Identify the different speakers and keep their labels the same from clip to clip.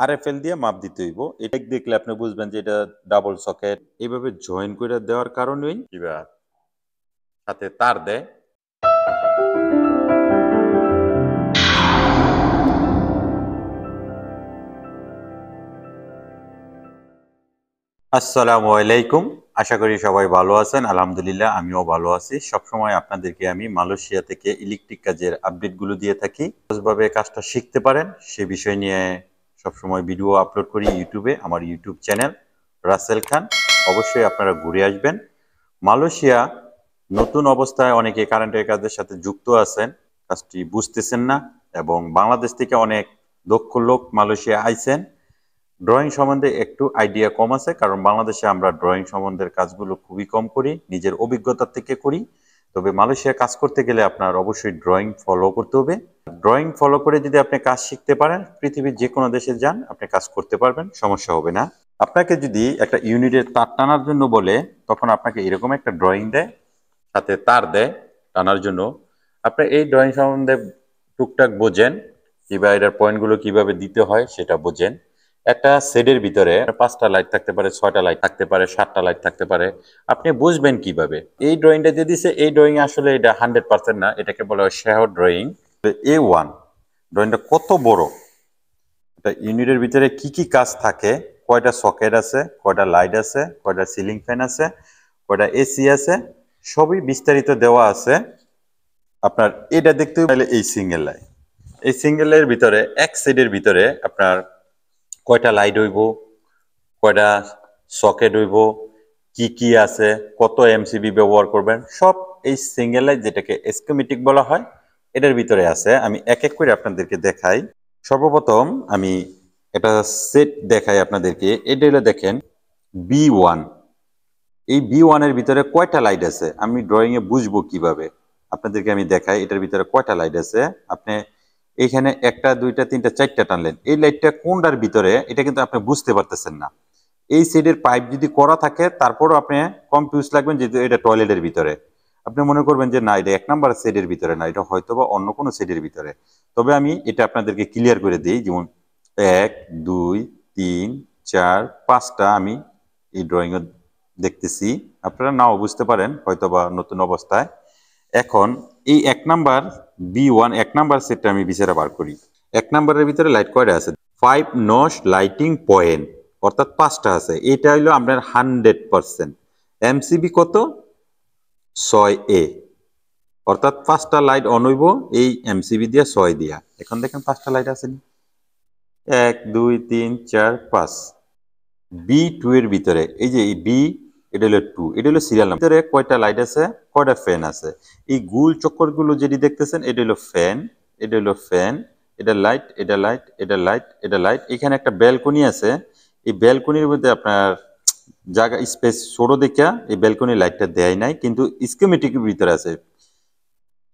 Speaker 1: RFL দিয়ে মাপ দিতে হইব। এটা দেখলে আপনি বুঝবেন যে এটা ডাবল সকেট। এইভাবে জয়েন করে দেওয়ার কারণেই কিবা সাথে তার দেয়। আসসালামু আলাইকুম। আশা করি সবাই ভালো আছেন। আলহামদুলিল্লাহ আমিও ভালো আছি। সবসময় আপনাদেরকে আমি মালয়েশিয়া থেকে ইলেকট্রিক কাজের আপডেটগুলো দিয়ে থাকি। সহজভাবে কাজটা শিখতে পারেন সে বিষয় নিয়ে সবসময় ভিডিও আপলোড করি ইউটিউবে, আমার ইউটিউব চ্যানেল রাসেল খান। অবশ্যই আপনারা ঘুরে আসবেন। মালয়েশিয়া নতুন অবস্থায় অনেকে কারেন্টের কাজের সাথে যুক্ত আছেন, কাজটি বুঝতেছেন না এবং বাংলাদেশ থেকে অনেক দক্ষ লোক মালয়েশিয়া আইছেন। ড্রয়িং সম্বন্ধে একটু আইডিয়া কম আছে, কারণ বাংলাদেশে আমরা ড্রয়িং সম্বন্ধের কাজগুলো খুবই কম করি, নিজের অভিজ্ঞতা থেকে করি। তবে মালয়েশিয়া কাজ করতে গেলে আপনার অবশ্যই ড্রয়িং ফলো করতে হবে। ড্রয়িং ফলো করে যদি আপনি কাজ শিখতে পারেন, পৃথিবীর যে কোনো দেশে যান আপনি কাজ করতে পারবেন, সমস্যা হবে না। আপনাকে যদি একটা ইউনিটের তার টানার জন্য বলে, তখন আপনাকে এরকম একটা ড্রয়িং দেয়, সাথে তার দেয় টানার জন্য। আপনি এই ড্রয়িং সম্বন্ধে টুকটাক বোঝেন, কিংবা এটার পয়েন্টগুলো কিভাবে দিতে হয় সেটা বোঝেন। একটা সেটের ভিতরে 5টা লাইট থাকতে পারে, 6টা লাইট থাকতে পারে, 7টা লাইট থাকতে পারে। আপনি বুঝবেন কিভাবে? এই ড্রয়িংটা দিয়ে দিছে, এই ড্রয়িং আসলে এটা 100% না, এটাকে বলা হয় শেয়ার ড্রয়িং। A1 ড্রয়িংটা কত বড়, এটা ইউনিটের ভিতরে কি কি কাজ থাকে, কয়টা সকেট আছে, কয়টা লাইট আছে, কয়টা সিলিং ফ্যান আছে, কয়টা এসি আছে, সবই বিস্তারিত দেওয়া আছে। আপনার এটা দেখতে হলে এই সিঙ্গেল লাইট, এই সিঙ্গেল লাইটের ভিতরে এক সাইডের ভিতরে আপনার কয়টা লাইট হইব, কয়টা সকেট হইব, কি কি আছে, কত এমসিবি ব্যবহার করবেন, সব এই সিঙ্গেল লাইট, যেটাকে স্কিমেটিক বলা হয়, এটার ভিতরে আছে। আমি এক এক করে আপনাদেরকে দেখাই। সর্বপ্রথম আমি এটা সেট দেখাই আপনাদেরকে। এটা হলো দেখেন B1। এই B1 এর ভিতরে কয়টা লাইট আছে আমি ড্রয়িং এ বুঝবো কিভাবে, আপনাদেরকে আমি দেখাই। এটার ভিতরে কয়টা লাইট আছে, আপনি এইখানে একটা দুইটা তিনটা চারটা টানলেন, এই লাইটটা কোনটার ভিতরে এটা কিন্তু আপনি বুঝতে পারতেছেন না। এই সাইডের পাইপ যদি করা থাকে তারপরও আপনি কনফিউজ লাগবেন যে এটা টয়লেটের ভিতরে। আপনি মনে করবেন যে না, এটা 1 নাম্বার সেটের ভিতরে না, এটা হয়তো বা অন্য কোনো সেটের ভিতরে। তবে আমি এটা আপনাদেরকে ক্লিয়ার করে দিই। যেমন 1 2 3 4 5টা আমি এই ড্রয়িং এ দেখতেছি, আপনারা নাও বুঝতে পারেন হয়তো বা নতুন অবস্থায়। এখন এই 1 নাম্বার B1 1 নাম্বার সেটটা আমি বিচারে বার করি। 1 নাম্বারের ভিতরে লাইট কয়টা আছে? 5 নস লাইটিং পয়েন্ট, অর্থাৎ 5টা আছে। এটা হইলো আপনার 100%। এমসিবি কত? 6A, অর্থাৎ 5টা লাইট অন হইব এই এমসিবি দিয়া, 6 দিয়া। এখন দেখেন 5টা লাইট আছে, 1 2 3 4 5। B2 এর ভিতরে এই যে বি, এটা হলো 2, এটা হলো সিরিয়াল নাম্বার। ভিতরে কয়টা লাইট আছে, কয়টা ফ্যান আছে? এই গোল চক্করগুলো যেটি দেখতেছেন এটা হলো ফ্যান, এটা হলো ফ্যান, এটা লাইট, এটা লাইট, এটা লাইট, এটা লাইট। এখানে একটা ব্যালকনি আছে, এই ব্যালকনির মধ্যে আপনার জায়গা স্পেস ছোট দেখা এই ব্যালকনি লাইটটা দেয় নাই, কিন্তু স্কিমেটিকের ভিতরে আছে।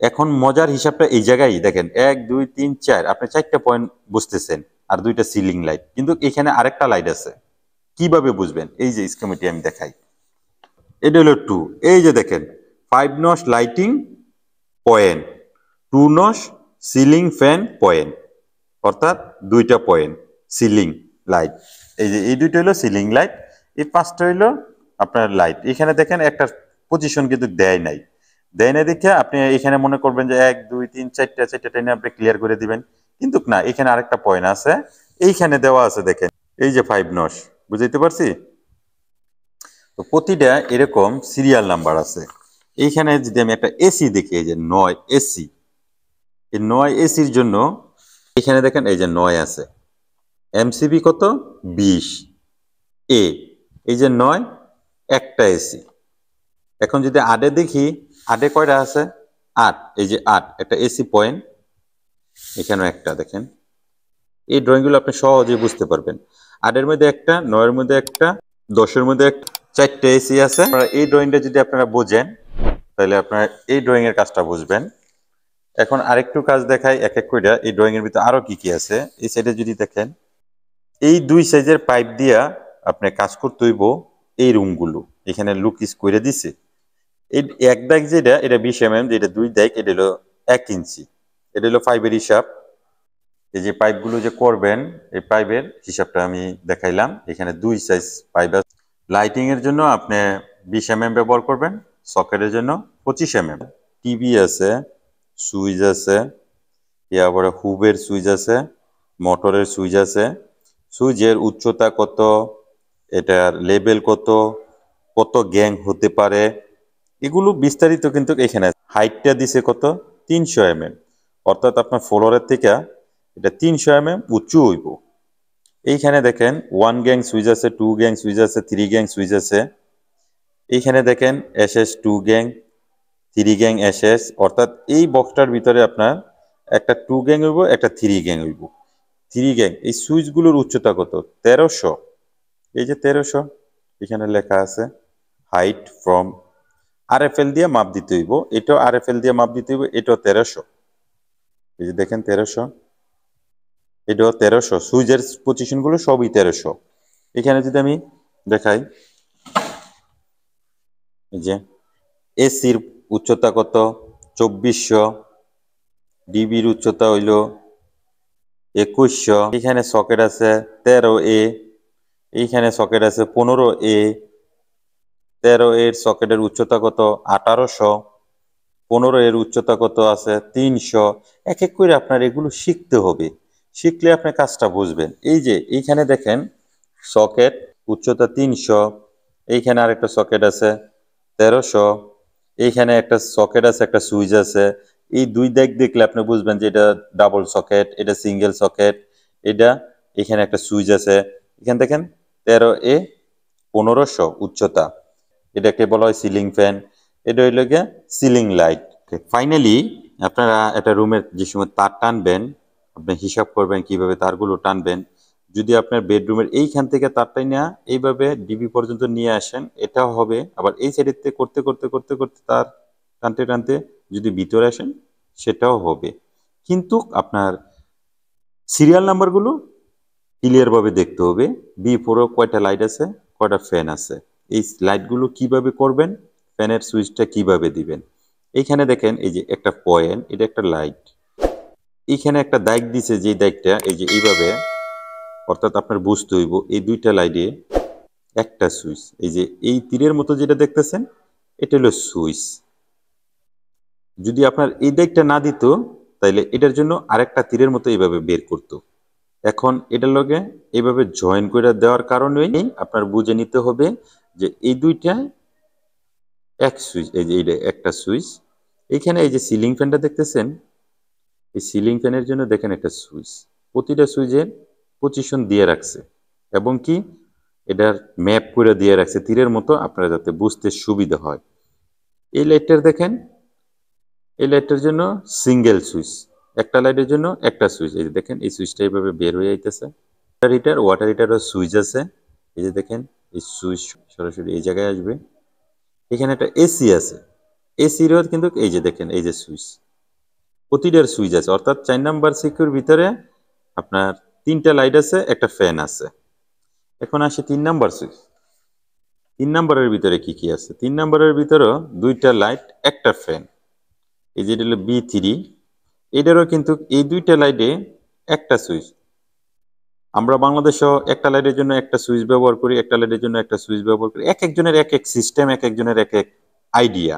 Speaker 1: এখন মজার হিসাবটা এই জায়গায় দেখেন, 1 2 3 4, আপনি 4টা পয়েন্ট বুঝতেছেন আর 2টা সিলিং লাইট, কিন্তু এখানে আরেকটা লাইট আছে। কিভাবে বুঝবেন? এই যে স্কিমটি আমি দেখাই। এটা হলো 2, এই যে দেখেন 5 nos lighting point, 2 nos ceiling fan point, অর্থাৎ 2টা পয়েন্ট সিলিং লাইট। এই যে এই 2টা হলো সিলিং লাইট, এই 5টা হলো আপনার লাইট। এখানে দেখেন একটা পজিশন কিন্তু দেয় নাই, দেয় নাই দেখে আপনি এখানে মনে করবেন যে 1 2 3 4টা টেনে আপনি ক্লিয়ার করে দিবেন, কিন্তু না, এখানে আরেকটা পয়েন্ট আছে, এইখানে দেওয়া আছে দেখেন, এই যে 5 নস। বুঝাইতে পারছি? তো প্রতিটা এরকম সিরিয়াল নাম্বার আছে। এইখানে যদি আমি একটা এসি দেখি, এই যে 9 এসি, এই 9 এসির জন্য এখানে দেখেন এই যে 9 আছে। এমসিবি কত? 20 এ, এই যে 9, একটা এসি। এখন যদি আডে দেখি, আডে কয়টা আছে? 8, এই যে 8, একটা এসি পয়েন্ট, এখানেও একটা দেখেন। এই ড্রয়িংগুলো আপনি সহজেই বুঝতে পারবেন। 8-এর মধ্যে একটা, 9-এর মধ্যে একটা, 10-এর মধ্যে একটা, 4টা এসি আছে। এই ড্রয়িংটা যদি আপনারা বোঝেন তাহলে আপনারা এই ড্রয়িং এর কাজটা বুঝবেন। এখন আরেকটু কাজ দেখাই এক এক করে, এই ড্রয়িং এর ভিতরে আরো কি কি আছে। এই সাইডে যদি দেখেন, এই 2 সাইজের পাইপ দিয়া আপনি কাজ করতে হইব এই রুমগুলো। এখানে লুকিস করে দিছে। এই এক দাগ যেটা, এটা 20 mm, যেটা 2 দাগ এটা হলো 1 ইঞ্চি, এটা হলো 5 এর হিসাব। এই যে পাইপগুলো যে করবেন, এই পাইপের হিসাবটা আমি দেখাইলাম। এখানে 2 সাইজ পাইপ আছে। লাইটিং এর জন্য আপনি 20 ব্যবহার করবেন, সকেটের জন্য 25 টিভি আছে, সুইচ আছে, তারপরে হুবের সুইচ আছে, মোটরের সুইচ আছে। সুইচের উচ্চতা কত, এটার লেভেল কত, কত গ্যাং হতে পারে, এগুলো বিস্তারিত কিন্তু এখানে। হাইটটা দিছে কত, 300 অর্থাৎ আপনার ফ্লোরের থেকে এটা 300 উঁচু হইব। এইখানে দেখেন 1 গ্যাং সুইচ আছে, 2 গ্যাং সুইচ আছে, 3 গ্যাং সুইচ আছে। এইখানে দেখেন এসএস 2 গ্যাং, 3 গ্যাং এসএস, অর্থাৎ এই বক্সটার ভিতরে আপনার একটা 2 গ্যাং হইব, একটা 3 গ্যাং হইব। 3 গ্যাং এই সুইচগুলোর উচ্চতা কত, 1300। এই যে 1300 এখানে লেখা আছে। হাইট ফ্রম আরএফএল দিয়ে মাপ দিতে হইব, এটাও আরএফএল দিয়ে মাপ দিতে হইব, এটাও 1300। এই যে দেখেন 1300, এটাও 1300। সুইচের পজিশনগুলো সবই 1300। এখানে যদি আমি দেখাই, এই যে এসির উচ্চতা কত, 2400। ডিবির উচ্চতা হইল 2100। এখানে সকেট আছে 13A, এইখানে সকেট আছে 15A। 13 এর সকেটের উচ্চতা কত, 1800। 15 এর উচ্চতা কত আছে, 300। এক এক করে আপনার এগুলো শিখতে হবে, শিখলে আপনি কাজটা বুঝবেন। এই যে এইখানে দেখেন সকেট উচ্চতা 300, এইখানে আরেকটা সকেট আছে 1300, এইখানে একটা সকেট আছে, একটা সুইচ আছে। এই দুই দিক দেখলে আপনি বুঝবেন যে এটা ডাবল সকেট, এটা সিঙ্গেল সকেট, এটা এখানে একটা সুইচ আছে। এখানে দেখেন 13A, 1500 উচ্চতা। এটাকে বলা হয় সিলিং ফ্যান, এটা হইল গিয়ে সিলিং লাইট। ফাইনালি আপনারা একটা রুমের যে সময় তার টানবেন, আপনি হিসাব করবেন কিভাবে তারগুলো টানবেন। যদি আপনার বেডরুমের এইখান থেকে তারটাই না এইভাবে ডিবি পর্যন্ত নিয়ে আসেন, এটাও হবে। আবার এই সাইডেতে করতে করতে করতে করতে তার টানতে টানতে যদি ভিতরে আসেন, সেটাও হবে। কিন্তু আপনার সিরিয়াল নাম্বারগুলো ক্লিয়ারভাবে দেখতে হবে। বি4 কয়টা লাইট আছে, কয়টা ফ্যান আছে, এই লাইটগুলো কিভাবে করবেন, ফ্যানের সুইচটা কিভাবে দিবেন। এইখানে দেখেন এই যে একটা পয়েন্ট, এটা একটা লাইট। এইখানে একটা দাগ দিছে, যে দাগটা এই যে এইভাবে, অর্থাৎ আপনার বুঝতে হইব এই দুইটা লাইটে একটা সুইচ। এই যে এই তীরের মতো যেটা দেখতেছেন, এটা হলো সুইচ। যদি আপনার এই দাগটা না দিত, তাইলে এটার জন্য আরেকটা তীরের মতো এইভাবে বের করতো। এখন এটার লগে এইভাবে জয়েন করে দেওয়ার কারণেই আপনার বুঝে নিতে হবে যে এই দুইটা এক সুইচ। এই যে এইটা একটা সুইচ। এইখানে এই যে সিলিং ফ্যানটা দেখতেছেন, এই সিলিং ফ্যানের জন্য দেখেন একটা সুইচ, প্রতিটা সুইচের পজিশন দিয়ে রাখছে এবং কি এটার ম্যাপ করে দিয়ে রাখছে তীরের মতো, আপনারা যাতে বুঝতে সুবিধা হয়। এই লাইটটার দেখেন, এই লাইটটার জন্য সিঙ্গেল সুইচ, একটা লাইটের জন্য একটা সুইচ। এই যে দেখেন এই সুইচটা এইভাবে বের হয়ে আইতেছে। ওয়াটার হিটারও সুইচ আছে। এই যে দেখেন এই সুইচ সরাসরি এই জায়গায় আসবে। এখানে একটা এসি আছে, এসিরও কিন্তু এই যে দেখেন এই যে সুইচ, প্রতিটার সুইচ আছে। অর্থাৎ 4 নাম্বার সিকিউর ভিতরে আপনার 3টা লাইট আছে, একটা ফ্যান আছে। এখন আসে 3 নাম্বার সুইচ। 3 নাম্বারের ভিতরে কি কি আছে, 3 নাম্বারের ভিতরেও 2টা লাইট, একটা ফ্যান। এই যে এটা হলো বি3, এটারও কিন্তু এই 2টা লাইটে একটা সুইচ। আমরা বাংলাদেশেও একটা লাইটের জন্য একটা সুইচ ব্যবহার করি, একটা লাইটের জন্য একটা সুইচ ব্যবহার করি। এক একজনের এক এক সিস্টেম, এক একজনের এক এক আইডিয়া।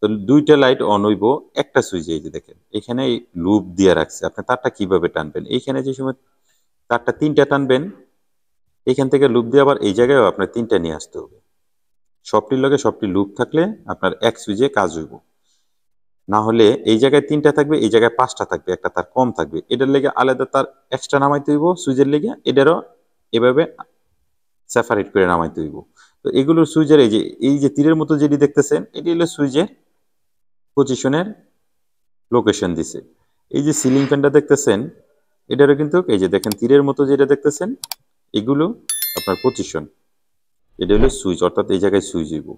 Speaker 1: তো 2টা লাইট অন হইব একটা সুইচে। এই যে দেখেন এখানে লুপ দিয়ে রাখছে। আপনি তারটা কিভাবে টানবেন, এইখানে যে সময় তারটা 3টা টানবেন, এখান থেকে লুপ দিয়ে আবার এই জায়গায়ও আপনার 3টা নিয়ে আসতে হবে। সবটির লগে সবটি লুপ থাকলে আপনার এক সুইচে কাজ হইব। না হলে এই জায়গায় 3টা থাকবে, এই জায়গায় 5টা থাকবে, একটা তার কম থাকবে। এটার লেগে আলাদা তার এক্সট্রা নামাইতে হইব, সুইচের লেগে এটারও এভাবে সেপারেট করে নামাইতে হইব। তো এগুলোর সুইচের এই যে তীরের মতো যেটি দেখতেছেন, এটি হলো সুইচের পজিশনের লোকেশন দিছে। এই যে সিলিং ফ্যানটা দেখতেছেন, এটারও কিন্তু এই যে দেখেন তীরের মতো যেটা দেখতেছেন, এগুলো আপনার পজিশন। এটা হলো সুইচ, অর্থাৎ এই জায়গায় সুইচ হইব।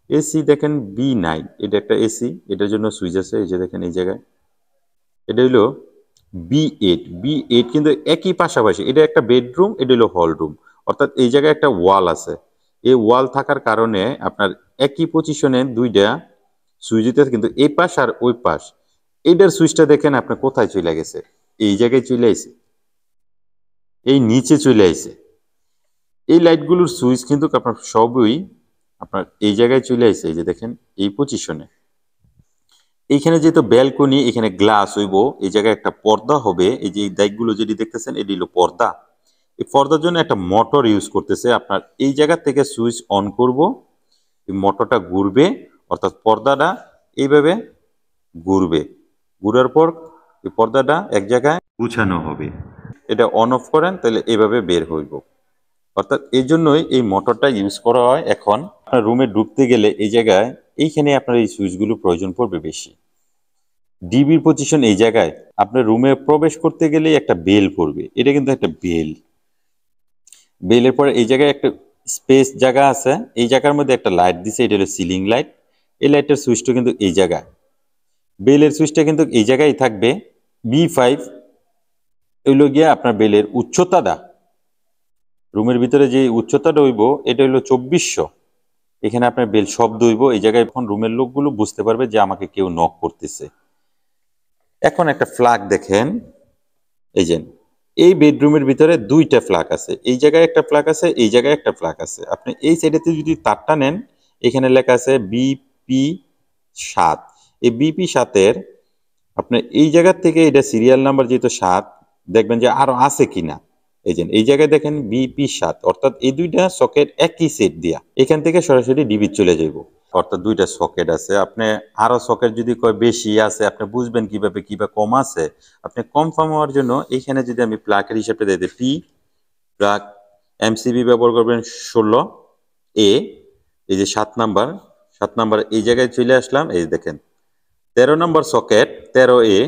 Speaker 1: এসি দেখেন বি9, এটা একটা এসি, এটার জন্য সুইচ আছে। এই যে দেখেন এই জায়গায় এটা হইলো বি8। বি8 কিন্তু একই পাশাপাশি, এটা একটা বেডরুম, এটা হলো হল রুম। অর্থাৎ এই জায়গায় একটা ওয়াল আছে। এই ওয়াল থাকার কারণে আপনার একই পজিশনে 2টা সুইচ দিতে, কিন্তু এই পাশ আর ওই পাশ। এইটার সুইচটা দেখেন আপনি কোথায় চলে গেছে, এই জায়গায় চলে আসে। এই নিচে চলে আইছে। এই লাইটগুলোর সুইচ কিন্তু আপনার সবই আপনার এই জায়গায় চলে আইছে, এই যে দেখেন এই পজিশনে। এইখানে যেহেতু ব্যালকনি, এখানে গ্লাস হইব, এই জায়গায় একটা পর্দা হবে। এই যে এই দাগগুলো যেটি দেখতেছেন এটি হলো পর্দা। এই পর্দার জন্য একটা মোটর ইউজ করতেছে। আপনার এই জায়গা থেকে সুইচ অন করব, এই মোটরটা ঘুরবে, অর্থাৎ পর্দাটা এইভাবে ঘুরবে। ঘুরার পর এই পর্দাটা এক জায়গায় গুছানো হবে। এটা অন অফ করেন তাহলে এইভাবে বের হইব। অর্থাৎ এই জন্যই এই মোটরটা ইউজ করা হয়। এখন আপনার রুমে ঢুকতে গেলে এই জায়গায় এইখানে আপনার এই সুইচগুলো প্রয়োজন পড়বে বেশি। ডিবির পজিশন এই জায়গায়। আপনার রুমে প্রবেশ করতে গেলে একটা বেল পড়বে, এটা কিন্তু একটা বেল। বেলের পরে এই জায়গায় একটা স্পেস জায়গা আছে, এই জায়গার মধ্যে একটা লাইট দিছে, এটা হলো সিলিং লাইট। এই লাইটের সুইচটা কিন্তু এই জায়গায়, বেলের সুইচটা কিন্তু এই জায়গায় থাকবে। B5 হইল গিয়া আপনার বেলের উচ্চতাটা, রুমের ভিতরে যে উচ্চতাটা হইব এটা হইলো 2400। এখানে আপনার বেল শব্দ হইব, এই জায়গায় এখন রুমের লোকগুলো বুঝতে পারবে যে আমাকে কেউ নক করতেছে। এখন একটা ফ্ল্যাগ দেখেন, এই যে এই বেডরুমের ভিতরে দুইটা ফ্ল্যাগ আছে, এই জায়গায় একটা ফ্ল্যাগ আছে, এই জায়গায় একটা ফ্ল্যাগ আছে। আপনি এই সাইডেতে যদি তারটা নেন, এখানে লেখা আছে BP7। এই BP7-এর আপনার এই জায়গা থেকে এটা সিরিয়াল নাম্বার যেহেতু 7, দেখবেন যে আরো আছে কিনা। এই যে এই জায়গায় দেখেন BP7, অর্থাৎ এই দুইটা সকেট একই সেট দিয়া এখান থেকে সরাসরি ডিবি চলে যাইব। অর্থাৎ দুইটা সকেট আছে। আপনি আরো সকেট যদি কয় বেশি আছে, আপনি বুঝবেন কিভাবে কম আছে। আপনি কনফার্ম হওয়ার জন্য এইখানে যদি আমি প্লাগের হিসাবে দিয়ে দিই, পি প্লাগ MCB ব্যবহার করবেন 16A। এই যে 7 নাম্বার এই জায়গায় চলে আসলাম। এই দেখেন 13 নম্বর সকেট 13A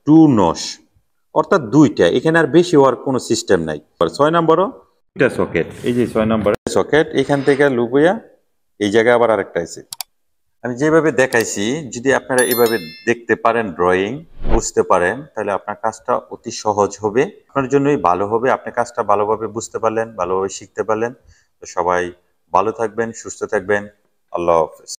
Speaker 1: 2 নস, অর্থাৎ দুইটা, এখানে আর বেশি হওয়ার কোনো সিস্টেম নাই। 6 নম্বরও দুইটা সকেট, এই যে 6 নম্বর সকেট, এখান থেকে লুবইয়া এই জায়গায় আবার আরেকটা আছে। আমি যেভাবে দেখাইছি, যদি আপনারা এভাবে দেখতে পারেন, ড্রয়িং বুঝতে পারেন, তাহলে আপনার কাজটা অতি সহজ হবে, আপনার জন্যই ভালো হবে। আপনি কাজটা ভালোভাবে বুঝতে পারলেন, ভালোভাবে শিখতে পারলেন। তো সবাই ভালো থাকবেন, সুস্থ থাকবেন। আল্লাহ হাফেজ।